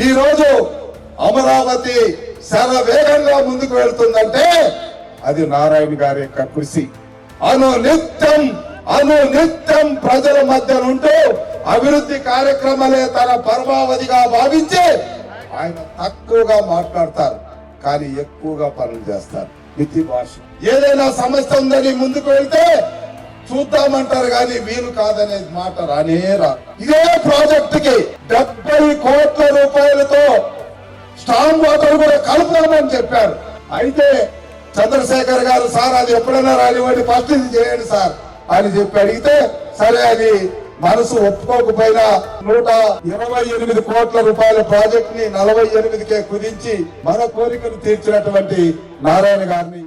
ఈ రోజు అమరావతి శరవేగంగా ముందుకు వెళ్తుందంటే అది నారాయణ గారి యొక్క కృషి. అనునిత్యం ప్రజల మధ్య ఉంటూ అభివృద్ధి కార్యక్రమాలే తన పరమావధిగా భావించి ఆయన తక్కువగా మాట్లాడతారు, కానీ ఎక్కువగా పనులు చేస్తారు. మితి భాష. ఏదైనా సమస్య ఉందని ముందుకు వెళ్తే చూద్దామంటారు, కానీ వీలు కాదనే మాట రానే రాదు. ఇదే ప్రాజెక్టుకి 70 కోట్ల రూపాయలతో స్టామ్ వాటర్ కూడా కలుపుదామని చెప్పారు. అయితే చంద్రశేఖర్ గారు, సార్ అది ఎప్పుడైనా రానివ్వండి, ఫస్ట్ ఇది చేయండి సార్ అని చెప్పి అడిగితే, సరే అది మనసు ఒప్పుకోకపోయినా 128 కోట్ల రూపాయల ప్రాజెక్ట్ ని 48కే కుదించి మన కోరికను తీర్చినటువంటి నారాయణ గారిని